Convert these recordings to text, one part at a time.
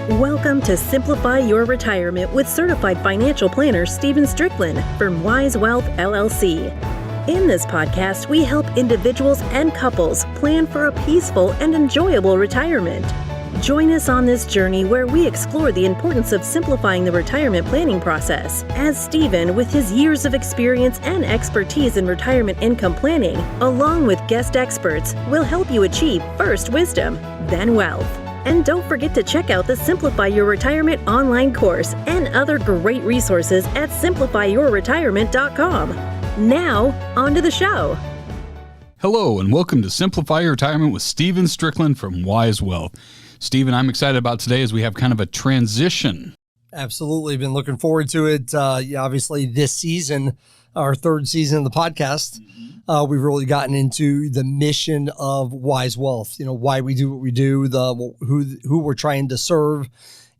Welcome to Simplify Your Retirement with certified financial planner Stephen Stricklin from Wise Wealth LLC. In this podcast, we help individuals and couples plan for a peaceful and enjoyable retirement. Join us on this journey where we explore the importance of simplifying the retirement planning process, as Stephen, with his years of experience and expertise in retirement income planning, along with guest experts, will help you achieve first wisdom, then wealth. And don't forget to check out the Simplify Your Retirement online course and other great resources at simplifyyourretirement.com. Now, on to the show. Hello, and welcome to Simplify Your Retirement with Stephen Stricklin from Wise Wealth. Stephen, I'm excited about today as we have kind of a transition. Absolutely. Been looking forward to it. Obviously, this season, our third season of the podcast, we've really gotten into the mission of Wise Wealth, why we do what we do, who we're trying to serve,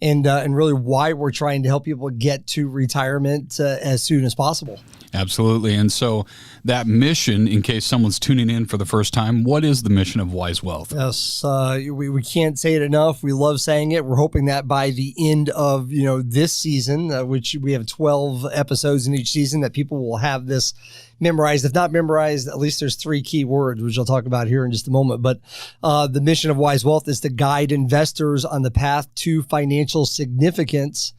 and really why we're trying to help people get to retirement as soon as possible. Absolutely. And so that mission, in case someone's tuning in for the first time, what is the mission of Wise Wealth? Yes, we can't say it enough. We love saying it. We're hoping that by the end of this season, which we have 12 episodes in each season, that people will have this memorized. If not memorized, at least there's 3 key words, which I'll talk about here in just a moment. But the mission of Wise Wealth is to guide investors on the path to financial significance,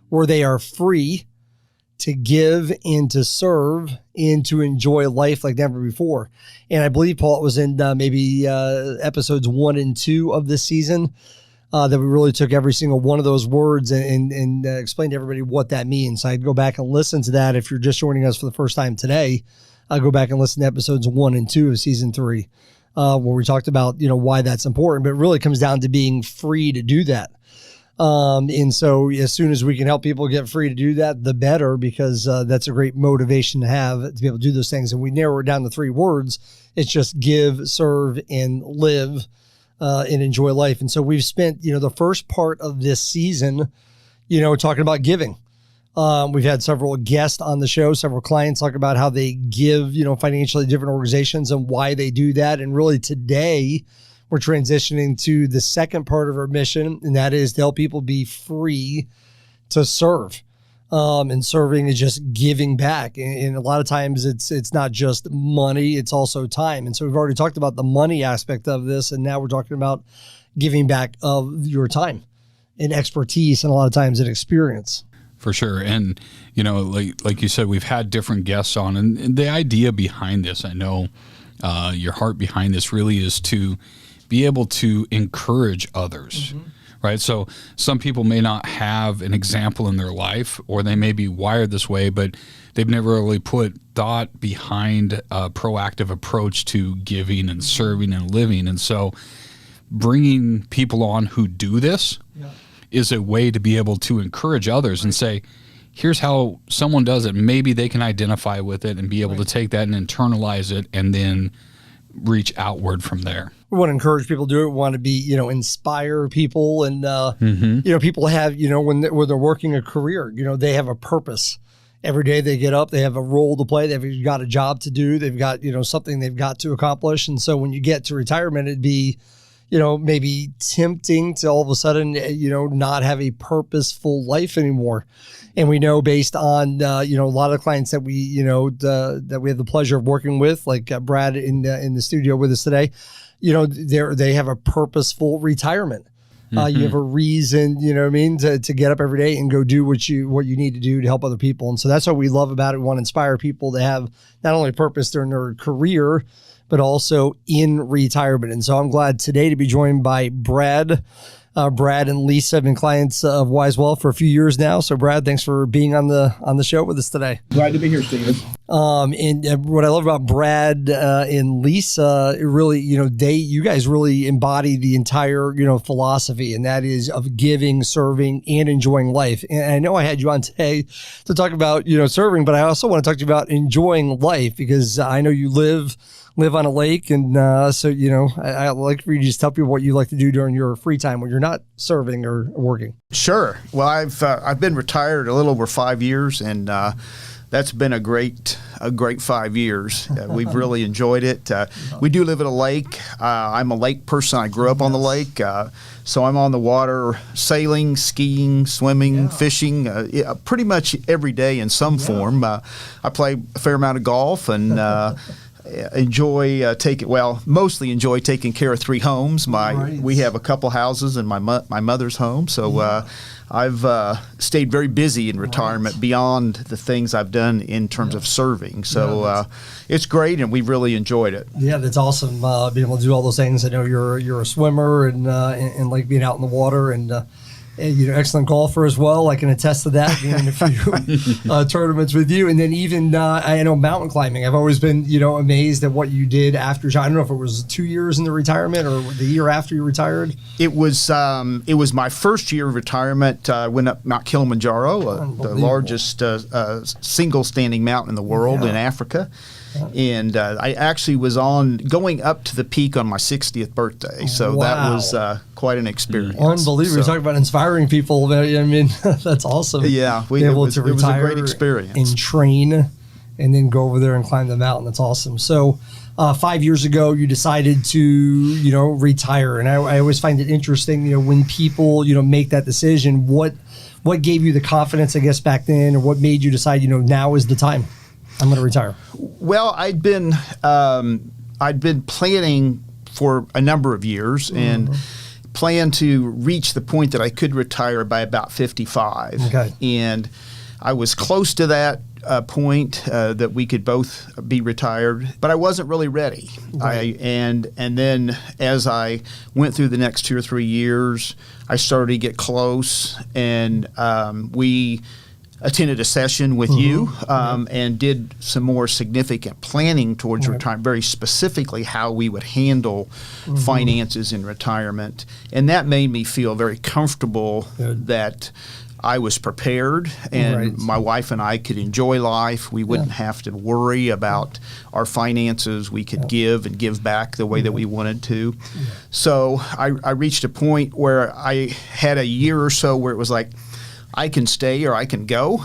where they are free to give and to serve and to enjoy life like never before. And I believe, Paul, it was in maybe episodes 1 and 2 of this season that we really took every single one of those words and explained to everybody what that means. So I'd go back and listen to that. If you're just joining us for the first time today, I'll go back and listen to episodes 1 and 2 of season 3, where we talked about, why that's important, but it really comes down to being free to do that. And so as soon as we can help people get free to do that, the better, because that's a great motivation to have, to be able to do those things. And we narrow it down to 3 words. It's just give, serve, and live, and enjoy life. And so we've spent, the first part of this season, talking about giving. We've had several guests on the show, several clients talk about how they give, financially to different organizations and why they do that. And really today, we're transitioning to the second part of our mission, and that is to help people be free to serve. And serving is just giving back. And a lot of times it's not just money, it's also time. And so we've already talked about the money aspect of this, and now we're talking about giving back of your time and expertise, and a lot of times an experience. For sure. And, like you said, we've had different guests on, and the idea behind this, I know your heart behind this really is to be able to encourage others, right? So some people may not have an example in their life, or they may be wired this way, but they've never really put thought behind a proactive approach to giving and serving and living. And so bringing people on who do this is a way to be able to encourage others and say, here's how someone does it. Maybe they can identify with it and be able to take that and internalize it and then reach outward from there. We want to encourage people to do it. We want to be, inspire people. And, people have, when they're working a career, they have a purpose. Every day they get up, they have a role to play. They've got a job to do. They've got, something they've got to accomplish. And so when you get to retirement, it'd be, maybe tempting to all of a sudden, not have a purposeful life anymore. And we know, based on, a lot of clients that we, that we have the pleasure of working with, like Brad in the studio with us today, they have a purposeful retirement. You have a reason, to get up every day and go do what you need to do to help other people. And so that's what we love about it. We want to inspire people to have not only purpose during their career, but also in retirement. And so I'm glad today to be joined by Brad. Brad and Lisa have been clients of Wise Wealth for a few years now. So Brad, thanks for being on the show with us today. Glad to be here, Stephen. And what I love about Brad and Lisa, it really, you guys really embody the entire, philosophy, and that is of giving, serving, and enjoying life. And I know I had you on today to talk about, serving, but I also want to talk to you about enjoying life, because I know you live on a lake. And so, I like for you to just tell people what you like to do during your free time when you're not serving or working. Sure. Well, I've been retired a little over 5 years, and that's been a great 5 years. We've really enjoyed it. We do live at a lake. I'm a lake person. I grew up on the lake, so I'm on the water, sailing, skiing, swimming, fishing, pretty much every day in some form. I play a fair amount of golf and mostly enjoy taking care of 3 homes. We have a couple houses and my mother's home, so I've stayed very busy in retirement beyond the things I've done in terms of serving. So it's great, and we've really enjoyed it. Yeah, that's awesome. Being able to do all those things. I know you're a swimmer and like being out in the water, and you're an excellent golfer as well. I can attest to that, being in a few tournaments with you. And then even, I know mountain climbing. I've always been, amazed at what you did after. I don't know if it was 2 years in the retirement or the year after you retired. It was my first year of retirement. I went up Mount Kilimanjaro, the largest single standing mountain in the world in Africa. And I actually was going up to the peak on my 60th birthday. So that was quite an experience. Unbelievable. So, You're talking about inspiring people. I mean, that's awesome. Yeah. It was a great experience. And train and then go over there and climb the mountain. That's awesome. So 5 years ago, you decided to, retire. And I always find it interesting, when people, make that decision, what gave you the confidence, I guess, back then, or what made you decide, now is the time? I'm going to retire. Well, I'd been planning for a number of years and planned to reach the point that I could retire by about 55. Okay. And I was close to that point that we could both be retired, but I wasn't really ready. Right. And then as I went through the next 2 or 3 years, I started to get close, and we attended a session with you and did some more significant planning towards retirement, very specifically how we would handle finances in retirement. And that made me feel very comfortable that I was prepared, and my wife and I could enjoy life. We wouldn't have to worry about our finances. We could give and give back the way that we wanted to. So I reached a point where I had a year or so where it was like, I can stay or I can go.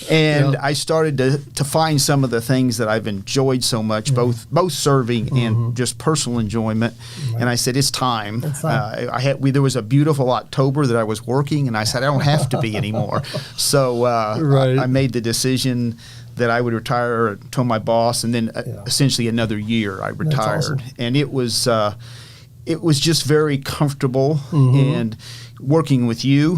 And I started to find some of the things that I've enjoyed so much, both serving and just personal enjoyment. And I said, it's time. There was a beautiful October that I was working, and I said, I don't have to be anymore. So I made the decision that I would retire, told my boss, and then essentially another year I retired. Awesome. And it was just very comfortable, and working with you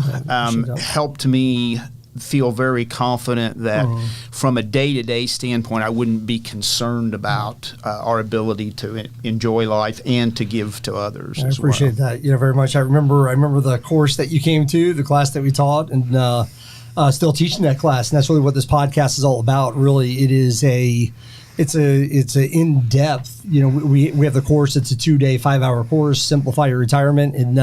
helped me feel very confident that from a day-to-day standpoint, I wouldn't be concerned about our ability to enjoy life and to give to others. I appreciate that very much. I remember the course that you came to, the class that we taught, and still teaching that class. And that's really what this podcast is all about. Really, it is it's a in-depth, we have the course. It's a 2-day, 5-hour course, Simplify Your Retirement. And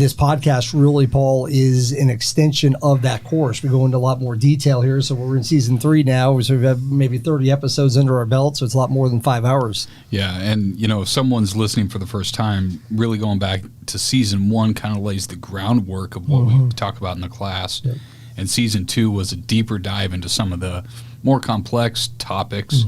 this podcast really, Paul, is an extension of that course. We go into a lot more detail here. So we're in season 3 now. So we have maybe 30 episodes under our belt. So it's a lot more than 5 hours. Yeah. And, if someone's listening for the first time, really going back to season 1 kind of lays the groundwork of what we talk about in the class. Yep. And season 2 was a deeper dive into some of the more complex topics.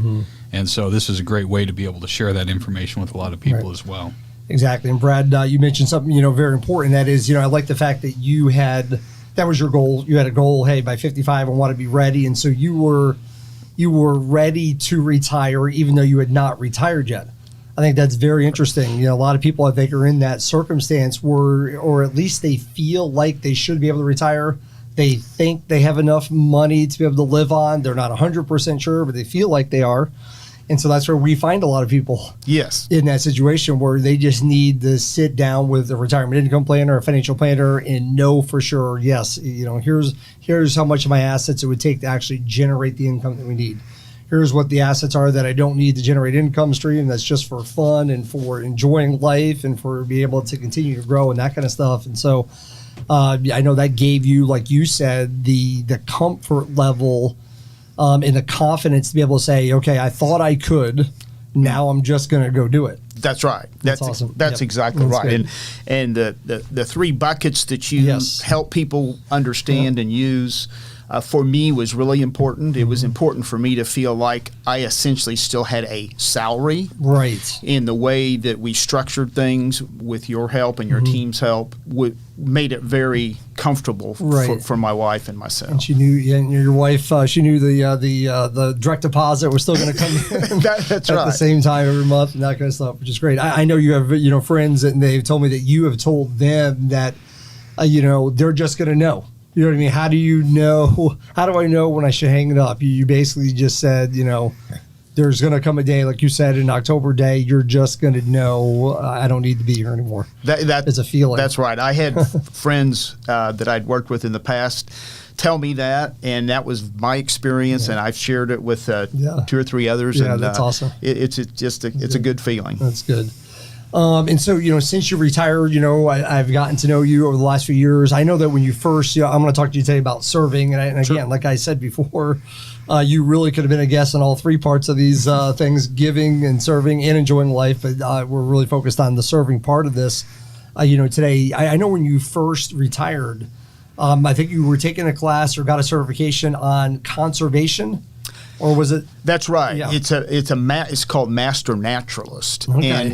And so this is a great way to be able to share that information with a lot of people as well. Exactly. And Brad, you mentioned something, very important. That is, I like the fact that that was your goal. You had a goal, hey, by 55, I want to be ready. And so you were ready to retire, even though you had not retired yet. I think that's very interesting. A lot of people, I think, are in that circumstance or at least they feel like they should be able to retire. They think they have enough money to be able to live on. They're not 100% sure, but they feel like they are. And so that's where we find a lot of people in that situation where they just need to sit down with a retirement income planner, a financial planner, and know for sure, yes, here's how much of my assets it would take to actually generate the income that we need. Here's what the assets are that I don't need to generate income stream. That's just for fun and for enjoying life and for being able to continue to grow and that kind of stuff. And so I know that gave you, like you said, the comfort level and the confidence to be able to say, okay, I thought I could. Now I'm just going to go do it. That's right. That's awesome. That's exactly right. Good. And the 3 buckets that you help people understand and use for me was really important. It was important for me to feel like I essentially still had a salary. Right. In the way that we structured things with your help and your team's help made it very comfortable for my wife and myself. And she knew, and your wife, she knew the direct deposit was still going to come in That's at right. the same time every month and that kind of stuff, which is great. I know you have friends, and they've told me that you have told them that they're just going to know. You know what I mean? How do you know? How do I know when I should hang it up? You basically just said, there's going to come a day, like you said, an October day, you're just going to know I don't need to be here anymore. That is a feeling. That's right. I had friends that I'd worked with in the past tell me that, and that was my experience, and I've shared it with 2 or 3 others. Yeah, and that's awesome. It's a good feeling. That's good. And so, since you retired, I've gotten to know you over the last few years. I know that when you first, I'm going to talk to you today about serving. And again, like I said before, you really could have been a guest on all 3 parts of these things, giving and serving and enjoying life. But we're really focused on the serving part of this. Today, I know when you first retired, I think you were taking a class or got a certification on conservation. Or was it? That's right. Yeah. It's called Master Naturalist, Okay. and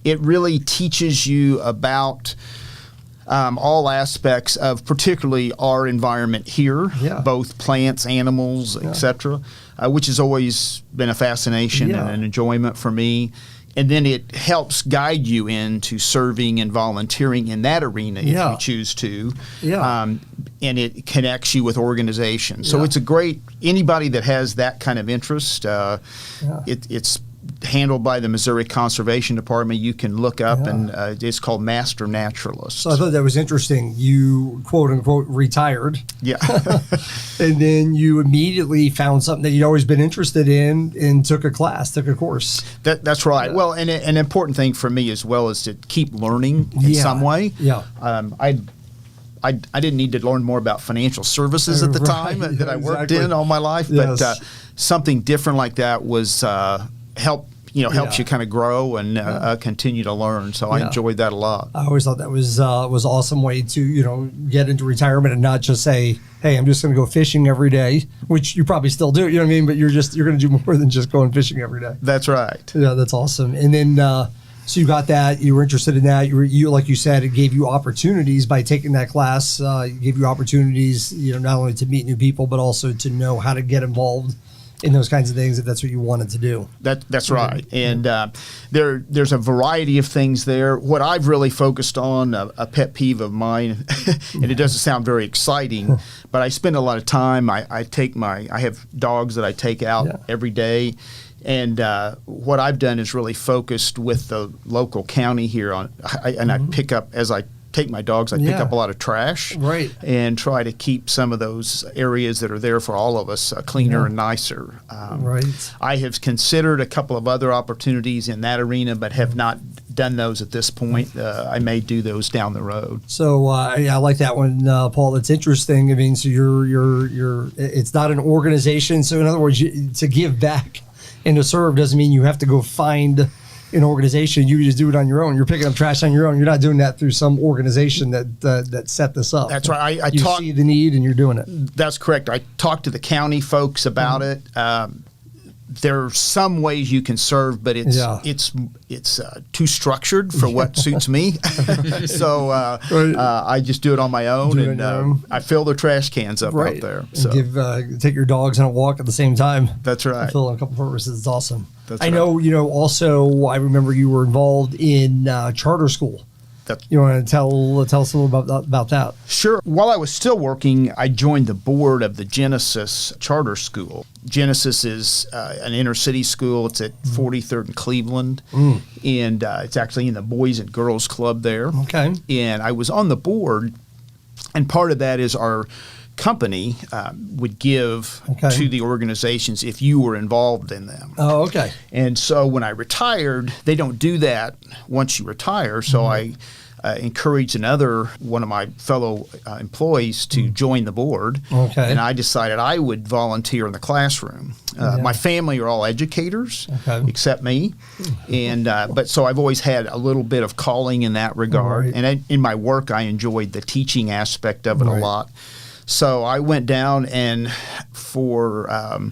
it really teaches you about all aspects of particularly our environment here, both plants, animals, etc., which has always been a fascination and an enjoyment for me. And then it helps guide you into serving and volunteering in that arena if you choose to. Yeah. And it connects you with organizations. So it's anybody that has that kind of interest, it's handled by the Missouri Conservation Department. You can look up, and it's called Master Naturalist. So I thought that was interesting. You, quote unquote, retired. Yeah. And then you immediately found something that you'd always been interested in and took a course. That's right. Yeah. Well, and an important thing for me as well is to keep learning in some way. Yeah. I didn't need to learn more about financial services at the time that I worked in all my life, but something different like that was helps you kind of grow and continue to learn. So I enjoyed that a lot. I always thought that was an awesome way to get into retirement and not just say, hey, I'm just going to go fishing every day, which you probably still do. You know what I mean? But you're going to do more than just going fishing every day. That's right. Yeah, that's awesome. And then so you got that. You were interested in that. You like you said, it gave you opportunities by taking that class. It gave you opportunities, not only to meet new people, but also to know how to get involved in those kinds of things if that's what you wanted to do. That's right. And there's a variety of things there. What I've really focused on, a pet peeve of mine, and it doesn't sound very exciting, but I spend a lot of time. I have dogs that I take out every day. And what I've done is really focused with the local county here I pick up, as I take my dogs, I pick up a lot of trash, and try to keep some of those areas that are there for all of us cleaner and nicer. I have considered a couple of other opportunities in that arena, but have not done those at this point. I may do those down the road. So I like that one, Paul. It's interesting. I mean, so you're it's not an organization. So in other words, to give back and to serve doesn't mean you have to go find an organization. You just do it on your own. You're picking up trash on your own. You're not doing that through some organization that set this up. That's right. You see the need and you're doing it. That's correct. I talked to the county folks about it. There are some ways you can serve, but it's too structured for what suits me. So I just do it on my own, and I fill the trash cans up out there. So take your dogs on a walk at the same time. That's right. Fill in a couple purposes. It's awesome. I know. Also, I remember you were involved in charter school. You want to tell us a little about that? Sure. While I was still working, I joined the board of the Genesis Charter School. Genesis is an inner city school. It's at 43rd and Cleveland, and it's actually in the Boys and Girls Club there. Okay. And I was on the board, and part of that is our company would give to the organizations if you were involved in them. Oh, okay. And so when I retired, they don't do that once you retire. So I encouraged one of my fellow employees to join the board. Okay. And I decided I would volunteer in the classroom. My family are all educators, except me. And but so I've always had a little bit of calling in that regard. And in my work, I enjoyed the teaching aspect of it a lot. So I went down, and for I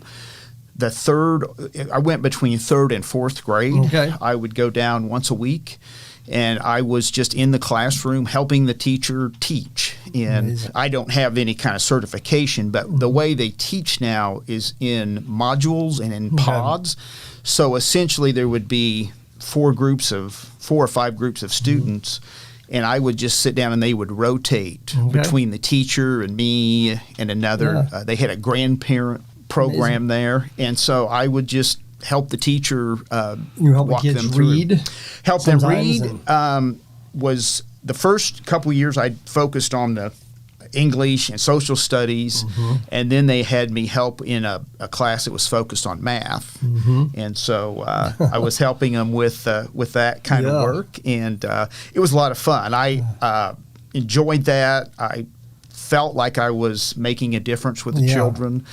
went between third and fourth grade. Okay. I would go down once a week, and I was just in the classroom helping the teacher teach. And Amazing. I don't have any kind of certification, but the way they teach now is in modules and in pods. So essentially there would be 4 or 5 groups of students, and I would just sit down and they would rotate between the teacher and me and another. Yeah. They had a grandparent program there, and so I would just help the teacher You help the walk kids them through. read. Help them sometimes, read was the first couple years I focused on the English and social studies, and then they had me help in a class that was focused on math, and so I was helping them with that kind of work, and it was a lot of fun. I enjoyed that. I felt like I was making a difference with the children.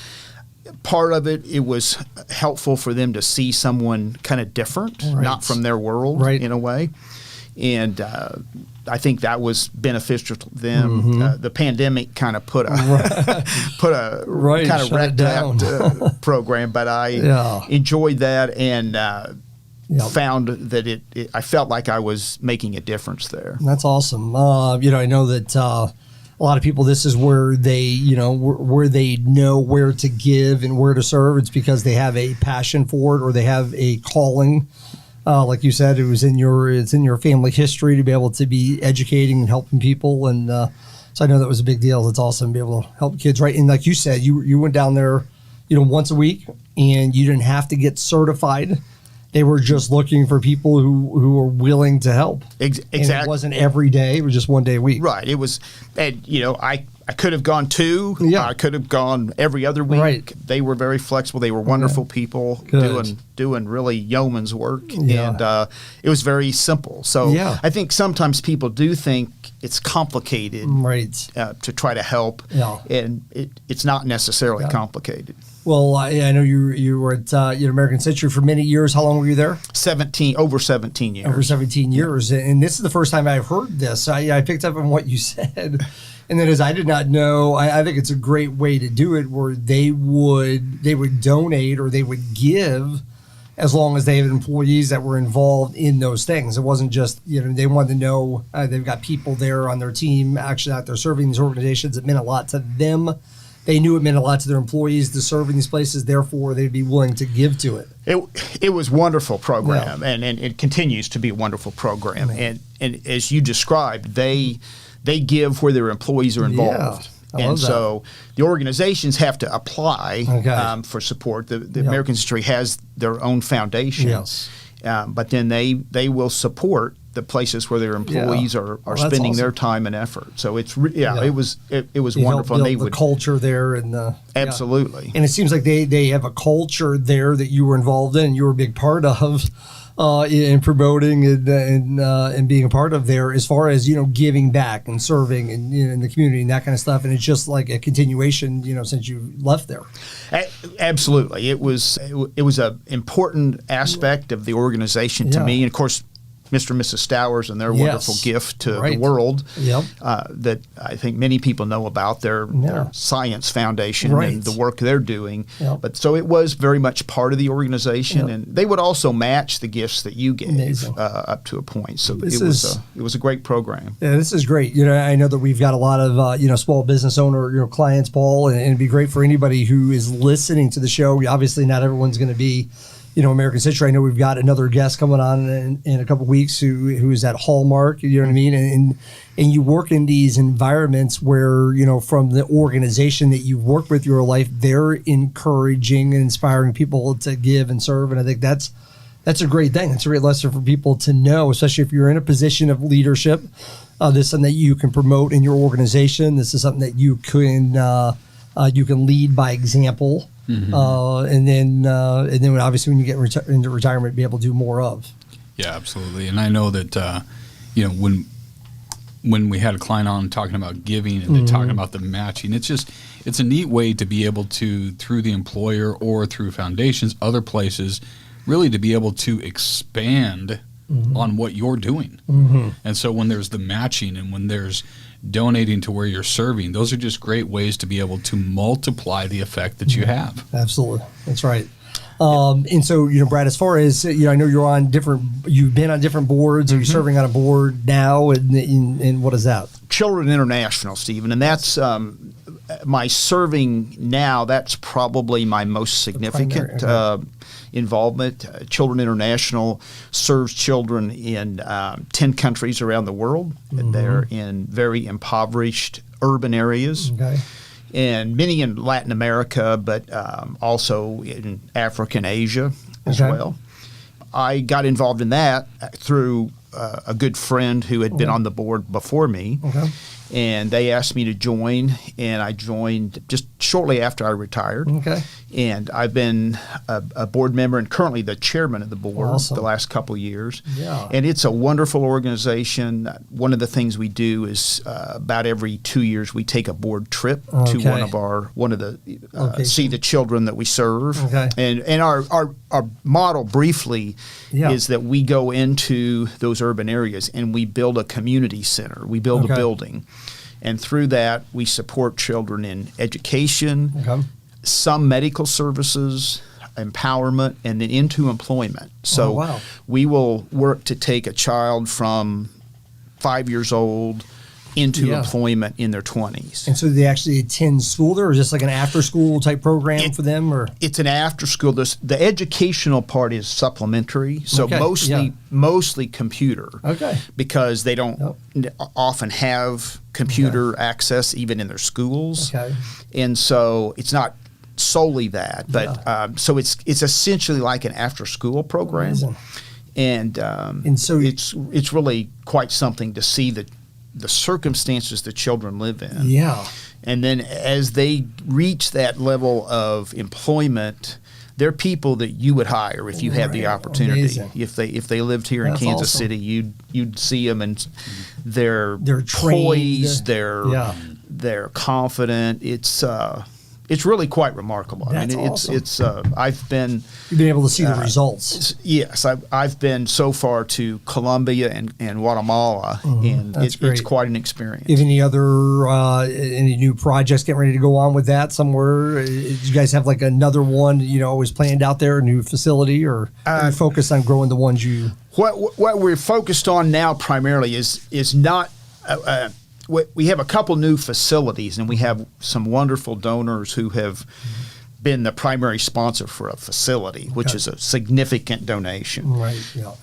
Part of it was helpful for them to see someone kind of different, not from their world in a way. And I think that was beneficial to them. The pandemic kind of put a kind of wrecked that program, but I enjoyed that and found that I felt like I was making a difference there. That's awesome. I know that a lot of people, this is where they, where they know where to give and where to serve. It's because they have a passion for it, or they have a calling. Like you said, it's in your family history to be able to be educating and helping people. And so I know that was a big deal. It's awesome to be able to help kids, right? And like you said, you went down there, once a week, and you didn't have to get certified. They were just looking for people who were willing to help. Exactly. And it wasn't every day. It was just one day a week. Right. It was, and I could have gone 2. Yeah. I could have gone every other week. Right. They were very flexible. They were wonderful people doing really yeoman's work. Yeah. And it was very simple. So I think sometimes people do think it's complicated to try to help. Yeah. And it's not necessarily complicated. Well, I know you were at American Century for many years. How long were you there? Over 17 years. Over 17 years. And this is the first time I've heard this. I picked up on what you said. And that is, I did not know. I think it's a great way to do it, where they would donate or they would give as long as they had employees that were involved in those things. It wasn't just, they wanted to know they've got people there on their team actually out there serving these organizations. It meant a lot to them. They knew it meant a lot to their employees to serve in these places. Therefore, they'd be willing to give to it. It was a wonderful program, and it continues to be a wonderful program. And as you described, they give where their employees are involved. And so the organizations have to apply for support. The American Century has their own foundation. Yes. But then they will support the places where their employees are spending their time and effort. So it's it was wonderful. And they the would culture there and absolutely. And it seems like they have a culture there that you were involved in. You were a big part of in promoting and being a part of there, as far as giving back and serving and in the community and that kind of stuff. And it's just like a continuation since you left there. Absolutely, it was an important aspect of the organization to me, and of course, Mr. and Mrs. Stowers and their wonderful gift to the world that I think many people know about, their science foundation and the work they're doing. But so it was very much part of the organization, and they would also match the gifts that you gave up to a point. So it was a great program. Yeah, this is great. I know that we've got a lot of small business owner clients, Paul, and it'd be great for anybody who is listening to the show. Obviously, not everyone's going to be American Century. I know we've got another guest coming on in a couple of weeks who is at Hallmark, you know what I mean? And you work in these environments where, from the organization that you've worked with your life, they're encouraging and inspiring people to give and serve. And I think that's a great thing. It's a great lesson for people to know, especially if you're in a position of leadership. This is something that you can promote in your organization. This is something that you can lead by example. Mm-hmm. And then obviously when you get into retirement, be able to do more of. Yeah, absolutely. And I know that when we had a client on talking about giving and talking about the matching, it's a neat way to be able to, through the employer or through foundations, other places, really to be able to expand on what you're doing. And so when there's the matching and when there's donating to where you're serving, those are just great ways to be able to multiply the effect that you have. Absolutely. That's right. And so, Brad, as far as, I know you've been on different boards. Are you serving on a board now? And what is that? Children International, Stephen. And that's my serving now. That's probably my most significant involvement. Children International serves children in 10 countries around the world. They're in very impoverished urban areas. Okay. And many in Latin America, but also in Africa and Asia as well. I got involved in that through a good friend who had been on the board before me. And they asked me to join, and I joined just shortly after I retired. And I've been a board member and currently the chairman of the board the last couple of years. And it's a wonderful organization. One of the things we do is about every 2 years we take a board trip to see the children that we serve. And our model briefly is that we go into those urban areas and we build a community center. We build a building. And through that, we support children in education, some medical services, empowerment, and then into employment. So we will work to take a child from 5 years old into employment in their 20s. And so they actually attend school there, or is this like an after-school type program for them? Or it's an after-school. The educational part is supplementary, so mostly computer. Because they don't often have computer access even in their schools. And so it's not solely that, but so it's essentially like an after-school program. And so it's really quite something to see the circumstances the children live in. And then as they reach that level of employment, they're people that you would hire if you had the opportunity. If they lived here in Kansas City, you'd see them, and they're poised, they're confident. It's really quite remarkable. I've been. You've been able to see the results. Yes, I've been so far to Colombia and Guatemala, and it's quite an experience. Do you have any other any new projects getting ready to go on with that somewhere? Do you guys have like another one, always planned out there, a new facility, or are you focused on growing the ones you? What we're focused on now primarily is not. We have a couple new facilities, and we have some wonderful donors who have been the primary sponsor for a facility, which is a significant donation.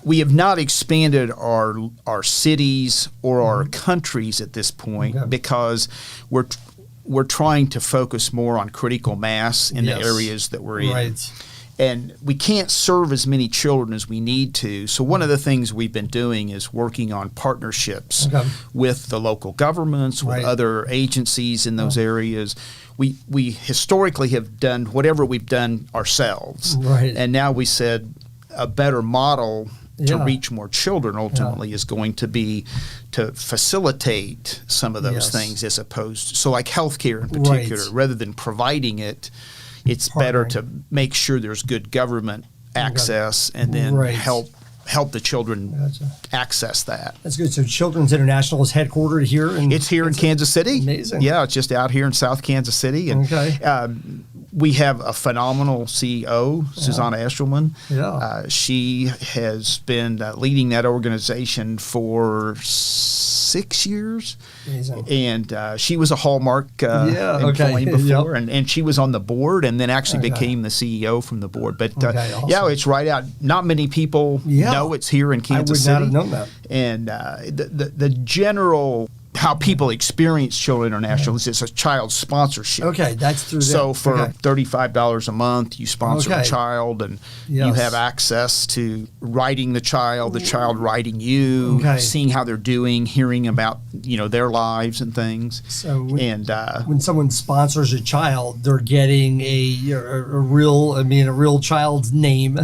We have not expanded our cities or our countries at this point because we're trying to focus more on critical mass in the areas that we're in. And we can't serve as many children as we need to. So one of the things we've been doing is working on partnerships with the local governments, with other agencies in those areas. We historically have done whatever we've done ourselves. And now we said a better model to reach more children ultimately is going to be to facilitate some of those things as opposed to, like healthcare in particular, rather than providing it. It's better to make sure there's good government access and then help the children access that. That's good. So Children's International is headquartered here? It's here in Kansas City. Amazing. Yeah, it's just out here in South Kansas City. And we have a phenomenal CEO, Susanna Eshelman. She has been leading that organization for 6 years. Amazing. And she was a Hallmark employee before, and she was on the board and then actually became the CEO from the board. But it's right out. Not many people know it's here in Kansas City. I would not have known that. And the general how people experience Children International is it's a child sponsorship. That's through that. So for $35 a month, you sponsor a child, and you have access to writing the child writing you, seeing how they're doing, hearing about their lives and things. So when someone sponsors a child, they're getting a real child's name.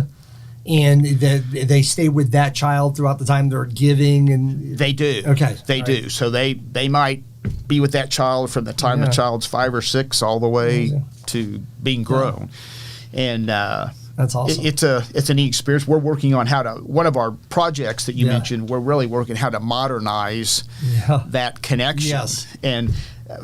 And they stay with that child throughout the time they're giving, and they do. They do. So they might be with that child from the time the child's 5 or 6 all the way to being grown. And That's awesome. It's a neat experience. We're working on one of our projects that you mentioned, we're really working how to modernize that connection. Yes. And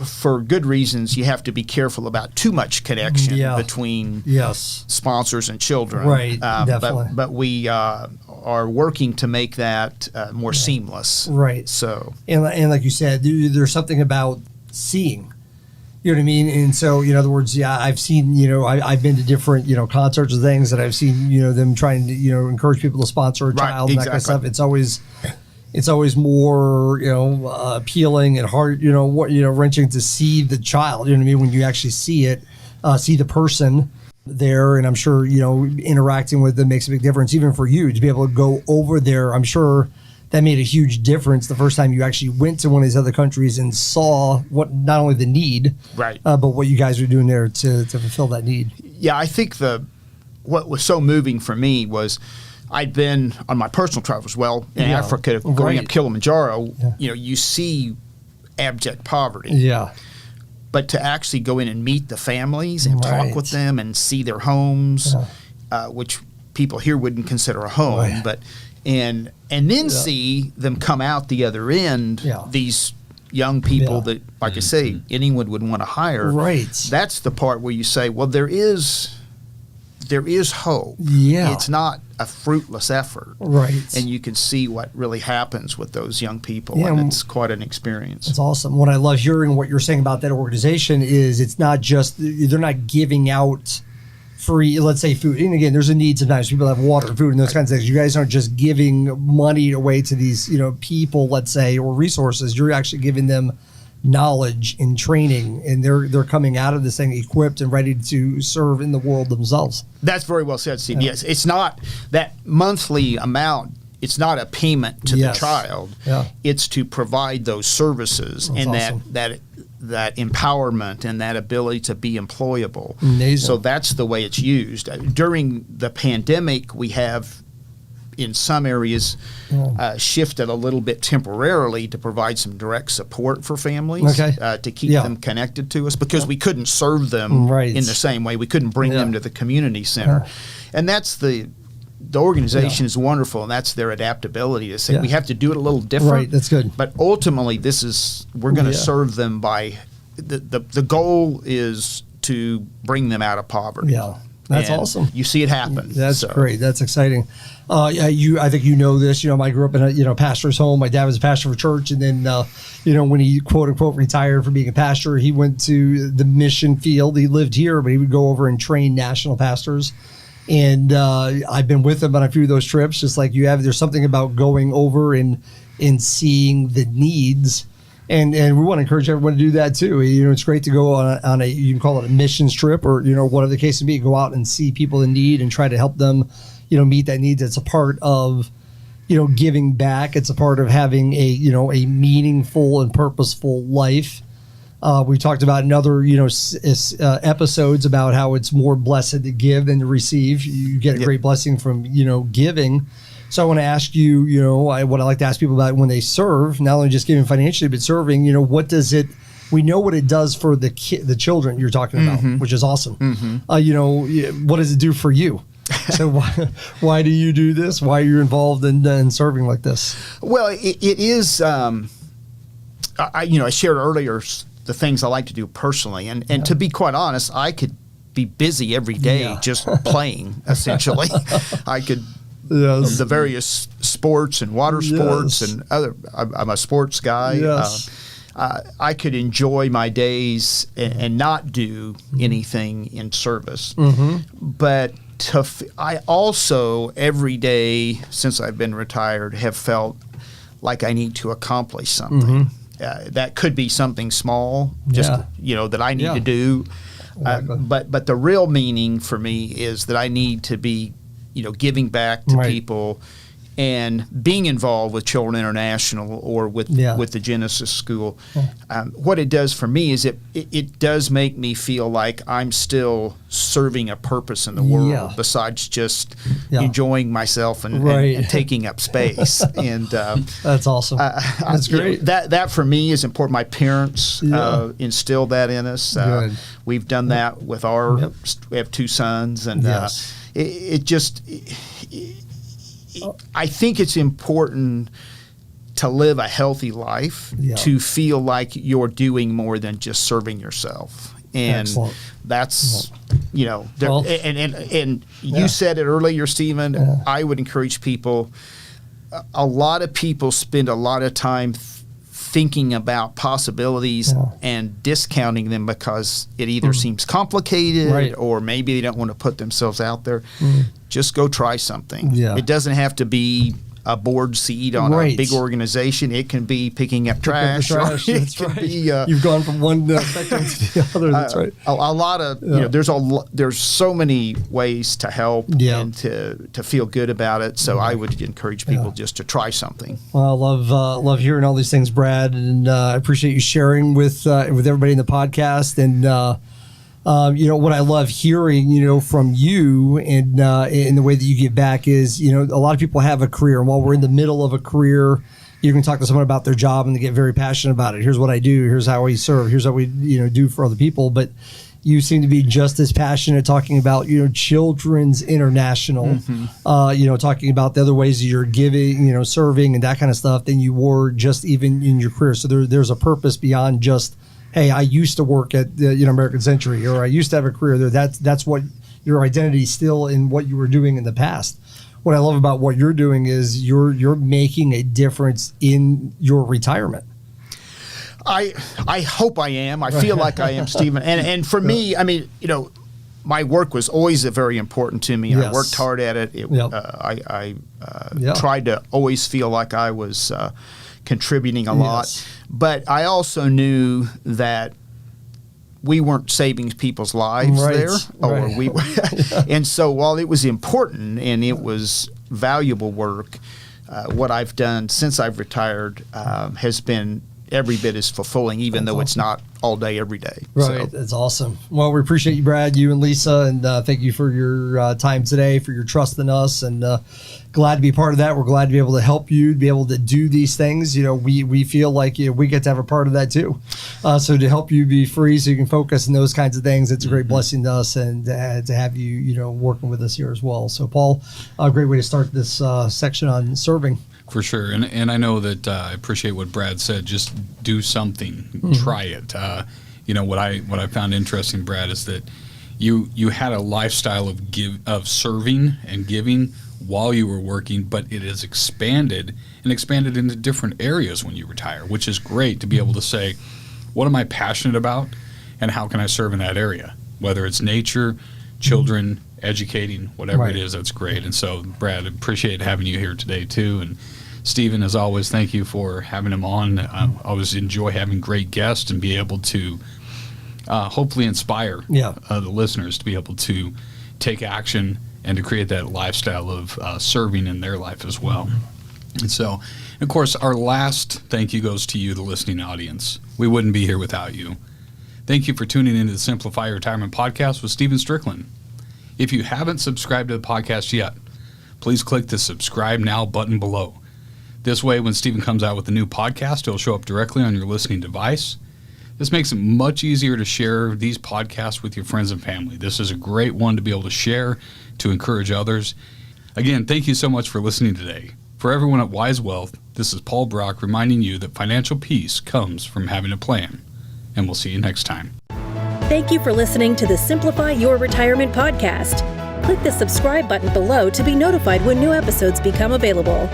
for good reasons, you have to be careful about too much connection between sponsors and children. Right, definitely. But we are working to make that more seamless. Right. So, and like you said, there's something about seeing. You know what I mean? And so, in other words, I've seen, I've been to different, concerts and things, and I've seen, them trying to, encourage people to sponsor a child and that kind of stuff. It's always more, appealing and hard, wrenching to see the child. You know what I mean? When you actually see it, see the person there, and I'm sure, interacting with them makes a big difference, even for you to be able to go over there. I'm sure that made a huge difference the first time you actually went to one of these other countries and saw what not only the need, but what you guys were doing there to fulfill that need. Yeah, I think what was so moving for me was I'd been on my personal travels in Africa, going up Kilimanjaro. You see abject poverty. Yeah. But to actually go in and meet the families and talk with them and see their homes, which people here wouldn't consider a home, but and then see them come out the other end, these young people that, like I say, anyone would want to hire. Right. That's the part where you say, well, there is hope. Yeah. It's not a fruitless effort. Right. And you can see what really happens with those young people, and it's quite an experience. It's awesome. What I love hearing what you're saying about that organization is it's not just, they're not giving out free, let's say, food. And again, there's a need sometimes. People have water, food, and those kinds of things. You guys aren't just giving money away to these, people, let's say, or resources. You're actually giving them knowledge and training, and they're coming out of this thing equipped and ready to serve in the world themselves. That's very well said, Steve. Yes, it's not that monthly amount. It's not a payment to the child. It's to provide those services. That's and awesome. that empowerment and that ability to be employable. Amazing. So that's the way it's used. During the pandemic, we have in some areas shifted a little bit temporarily to provide some direct support for families to keep them connected to us, because we couldn't serve them in the same way. We couldn't bring them to the community center. And that's the organization is wonderful, and that's their adaptability to say we have to do it a little different. Right, that's good. But ultimately, we're going to serve them by the goal is to bring them out of poverty. Yeah, that's awesome. You see it happen. That's great. That's exciting. I think you know this. I grew up in a pastor's home. My dad was a pastor of a church, and then when he quote unquote retired from being a pastor, he went to the mission field. He lived here, but he would go over and train national pastors. And I've been with him on a few of those trips, just like you have. There's something about going over and seeing the needs. And we want to encourage everyone to do that too. It's great to go on a you can call it a missions trip, or whatever the case may be. Go out and see people in need and try to help them, meet that need. It's a part of, giving back. It's a part of having a meaningful and purposeful life. We talked about in other episodes about how it's more blessed to give than to receive. You get a great blessing from giving. So I want to ask you, what I like to ask people about when they serve, not only just giving financially, but serving, what does it, we know what it does for the children you're talking about, which is awesome. What does it do for you? So why do you do this? Why are you involved in serving like this? Well, it is, I shared earlier the things I like to do personally. And to be quite honest, I could be busy every day just playing, essentially. I could, the various sports and water sports and other, I'm a sports guy. I could enjoy my days and not do anything in service. But I also, every day since I've been retired, have felt like I need to accomplish something. That could be something small, just that I need to do. But the real meaning for me is that I need to be, giving back to people and being involved with Children International or with the Genesis School. What it does for me is it does make me feel like I'm still serving a purpose in the world besides just enjoying myself and taking up space. And that's awesome. That's great. That for me is important. My parents instilled that in us. We've done that with we have two sons, and I think it's important to live a healthy life, to feel like you're doing more than just serving yourself. And that's, and you said it earlier, Stephen, I would encourage people. A lot of people spend a lot of time thinking about possibilities and discounting them because it either seems complicated or maybe they don't want to put themselves out there. Just go try something. It doesn't have to be a board seat on a big organization. It can be picking up trash. That's right. You've gone from one spectrum to the other. That's right. A lot of there's so many ways to help and to feel good about it. So I would encourage people just to try something. Well, I love hearing all these things, Brad, and I appreciate you sharing with everybody in the podcast. And what I love hearing, from you and in the way that you give back is, a lot of people have a career. And while we're in the middle of a career, you can talk to someone about their job and they get very passionate about it. Here's what I do. Here's how we serve. Here's what we, do for other people. But you seem to be just as passionate talking about, Children's International, talking about the other ways that you're giving, serving and that kind of stuff than you were just even in your career. So there's a purpose beyond just, hey, I used to work at American Century, or I used to have a career there. That's what your identity is still in what you were doing in the past. What I love about what you're doing is you're making a difference in your retirement. I hope I am. I feel like I am, Stephen. And for me, I mean, my work was always very important to me. I worked hard at it. I tried to always feel like I was contributing a lot. But I also knew that we weren't saving people's lives there. And so while it was important and it was valuable work, what I've done since I've retired has been every bit as fulfilling, even though it's not all day, every day. Right. So. That's awesome. Well, we appreciate you, Brad, you and Lisa, and thank you for your time today, for your trust in us, and glad to be part of that. We're glad to be able to help you, to be able to do these things. We feel like we get to have a part of that too. So to help you be free so you can focus on those kinds of things, it's a great blessing to us, and to have you, working with us here as well. So Paul, a great way to start this section on serving. For sure. And I know that I appreciate what Brad said. Just do something. Try it. What I found interesting, Brad, is that you had a lifestyle of serving and giving while you were working, but it has expanded into different areas when you retire, which is great to be able to say, what am I passionate about and how can I serve in that area? Whether it's nature, children, educating, whatever it is, that's great. And so, Brad, I appreciate having you here today too. And Stephen, as always, thank you for having him on. I always enjoy having great guests and be able to hopefully inspire the listeners to be able to take action and to create that lifestyle of serving in their life as well. And so, of course, our last thank you goes to you, the listening audience. We wouldn't be here without you. Thank you for tuning into the Simplify Your Retirement Podcast with Stephen Stricklin. If you haven't subscribed to the podcast yet, please click the subscribe now button below. This way, when Stephen comes out with a new podcast, it'll show up directly on your listening device. This makes it much easier to share these podcasts with your friends and family. This is a great one to be able to share, to encourage others. Again, thank you so much for listening today. For everyone at Wise Wealth, this is Paul Brock reminding you that financial peace comes from having a plan. And we'll see you next time. Thank you for listening to the Simplify Your Retirement Podcast. Click the subscribe button below to be notified when new episodes become available.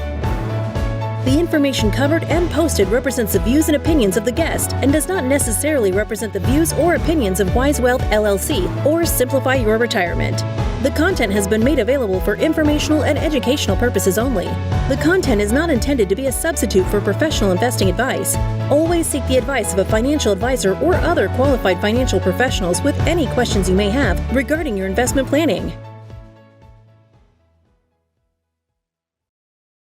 The information covered and posted represents the views and opinions of the guest and does not necessarily represent the views or opinions of Wise Wealth LLC or Simplify Your Retirement. The content has been made available for informational and educational purposes only. The content is not intended to be a substitute for professional investing advice. Always seek the advice of a financial advisor or other qualified financial professionals with any questions you may have regarding your investment planning.